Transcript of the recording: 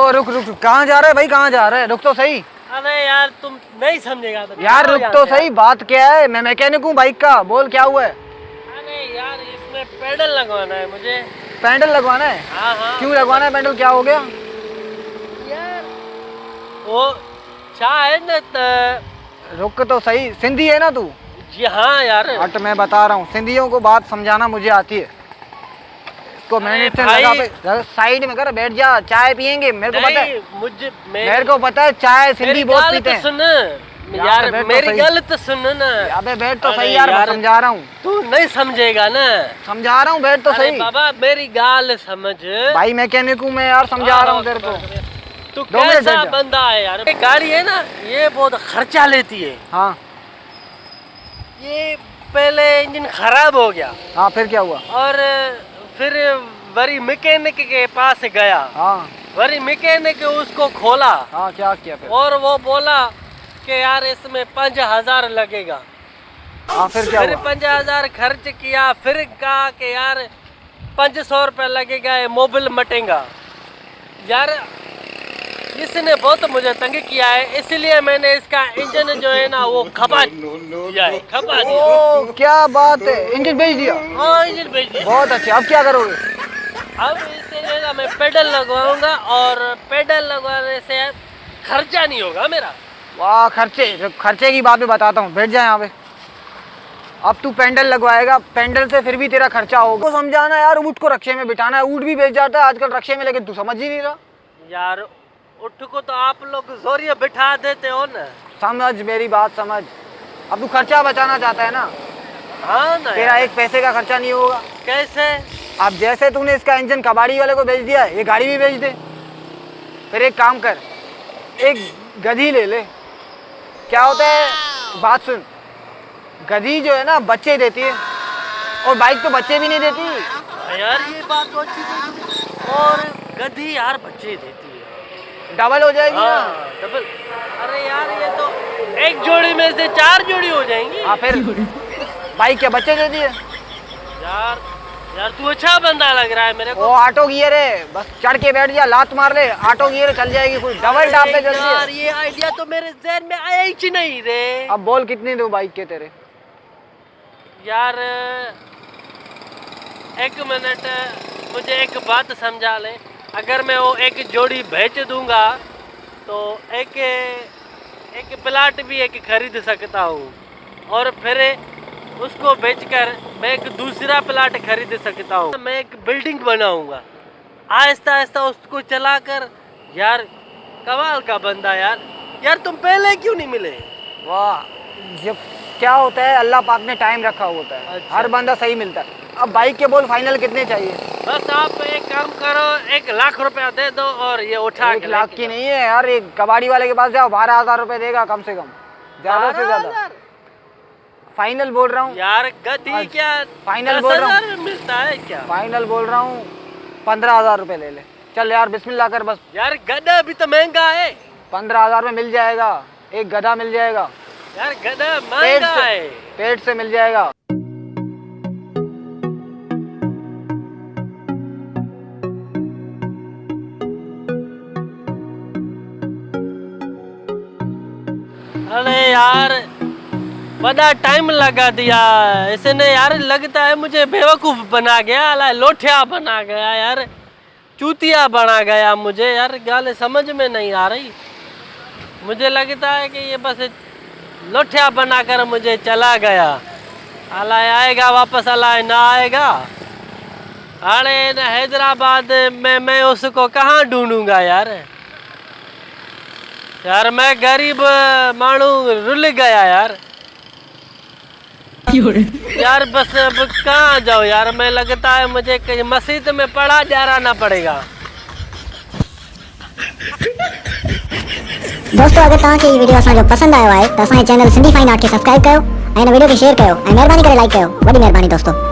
ओ रुक रुक, कहाँ जा रहे भाई, कहाँ जा रहे? रुक तो सही। अरे यार तुम नहीं समझेगा तो यार रुक तो सही, बात क्या है? मैं मैकेनिक हूँ बाइक का, बोल क्या हुआ है? अरे यार इसमें पेडल लगवाना है मुझे। पैंडल लगवाना है? हाँ। क्यों लगवाना है पैंडल, क्या हो गया? यार वो चाहे न रुक तो सही, सिंधी है ना तू? जी हाँ यार। हट, मैं बता रहा हूँ, सिंधियों को बात समझाना मुझे आती है। इसको मैंने साइड में कर, बैठ जा, चाय पियेंगे। मेरे को पता है, मेरे को पता है चाय सिंधी बहुत पीते हैं। सुन यार, मेरी गल तो सुन ना। अबे बैठ तो सही यार, मैं समझा रहा हूँ। तू नहीं समझेगा ना, समझा रहा हूँ, बैठ तो सही। बाबा मेरी गाल समझ भाई, मैकेनिक हूँ मैं यार, समझा रहा हूँ तेरे को। तू कैसा बंदा है यार? ये गाड़ी है ना, ये बहुत खर्चा लेती है। हाँ, ये पहले इंजन खराब हो गया। हाँ फिर क्या हुआ? और फिर वरी मैकेनिक के पास गया। हाँ, वरी मैकेनिक उसको खोला। हाँ क्या किया फिर? और वो बोला कि यार इसमें 5,000 लगेगा। हाँ फिर क्या फिर हुआ? 5,000 खर्च किया, फिर कहा कि यार 500 रुपये लगेगा, ये मोबिल मटेगा। यार इसने बहुत मुझे तंग किया है, इसलिए मैंने इसका इंजन जो है ना वो खपा दिया है। खपा दिया। ओ क्या बात है, इंजन बेच दिया? हाँ इंजन बेच दिया। बहुत अच्छे, अब क्या करोगे? अब इससे जो है ना मैं पेडल लगवाऊंगा, और पेडल लगवाने से खर्चा नहीं होगा मेरा। वाह, खर्चे की बात मैं बताता हूँ, बैठ जाए यहाँ पे। अब तू पेंडल लगवाएगा, पेंडल से फिर भी तेरा खर्चा होगा। तो समझाना यार, ऊँट को रक्शे में बिठाना है, ऊँट भी बेच जाता है आजकल रक्शे में, लेकिन तू समझ ही नहीं रहा। यार ऊँट को तो आप लोग जोरिया बिठा देते हो ना। समझ मेरी बात, समझ। अब तू खर्चा बचाना चाहता है ना? हाँ ना, तेरा एक पैसे का खर्चा नहीं होगा। कैसे? अब जैसे तूने इसका इंजन कबाड़ी वाले को बेच दिया, ये गाड़ी भी बेच दे। फिर एक काम कर, एक गधी ले ले। क्या होता है, बात सुन, गधी जो है ना बच्चे देती है, और बाइक तो बच्चे भी नहीं देती। यार ये बात तो अच्छी है। और गधी यार बच्चे देती है, डबल हो जाएगी ना? डबल। अरे यार ये तो एक जोड़ी में से 4 जोड़ी हो जाएंगी। हाँ फिर बाइक क्या बच्चे देती है? यार यार तू अच्छा बंदा लग रहा है मेरे को। वो ऑटो गियर है, बस चढ़ के बैठ जा, लात मार ले, ऑटो गियर चल जाएगी, कोई डबल टाप पे चलती है। यार ये आइडिया तो मेरे ज़हन में आया ही नहीं रे। अब बोल कितनी दूं बाइक के तेरे? यार एक मिनट, मुझे एक बात समझा ले। अगर मैं वो एक जोड़ी बेच दूंगा तो एक प्लाट भी एक खरीद सकता हूँ, और फिर उसको बेचकर मैं एक दूसरा प्लाट खरीद सकता हूँ। मैं एक बिल्डिंग बनाऊंगा आहिस्ता आहिस्ता उसको चलाकर। यार कमाल का बंदा यार। यार तुम पहले क्यों नहीं मिले? वाह, जब क्या होता है, अल्लाह पाक ने टाइम रखा होता है। अच्छा। हर बंदा सही मिलता है। अब बाइक के बोल फाइनल कितने चाहिए? बस आप एक काम करो, 1 लाख रुपया दे दो और ये उठा 1 लाख की नहीं है यार, एक कबाड़ी वाले के पास जाओ, 12,000 रुपए देगा कम से कम, ज्यादा से ज्यादा। फाइनल बोल रहा हूँ यार। गधी क्या फाइनल बोल रहा हूँ, 10,000 में मिलता है क्या? फाइनल बोल रहा हूँ, 15,000 रुपए ले ले। चल यार बिस्मिल्लाह कर बस। यार गधा भी तो महंगा है। 15,000 में मिल जाएगा, एक गधा मिल जाएगा। यार गधा महंगा है। पेट से मिल जाएगा। अरे यार बड़ा टाइम लगा दिया इसने यार। लगता है मुझे बेवकूफ़ बना गया, लोठिया बना गया यार, चूतिया बना गया मुझे यार। गाल समझ में नहीं आ रही। मुझे लगता है कि ये बस लोठिया बनाकर मुझे चला गया। अलाए आएगा वापस, अलाए ना आएगा। अरे न हैदराबाद में मैं उसको कहाँ ढूंढूंगा यार। यार मैं गरीब मानू रुल गया यार। यार बस अब कहाँ जाओ यार। मैं लगता है मुझे कहीं मस्जिद में पड़ा जा रहना पड़ेगा। दोस्तों अगर तव्हांखे ये वीडियो असांजो पसंद आयो आहे त असांजे चैनल सिंधी फाइन आर्ट खे सब्सक्राइब कयो ऐं हिन वीडियो खे शेयर कयो ऐं महिरबानी करे लाइक कयो। वॾी महिरबानी दोस्तों।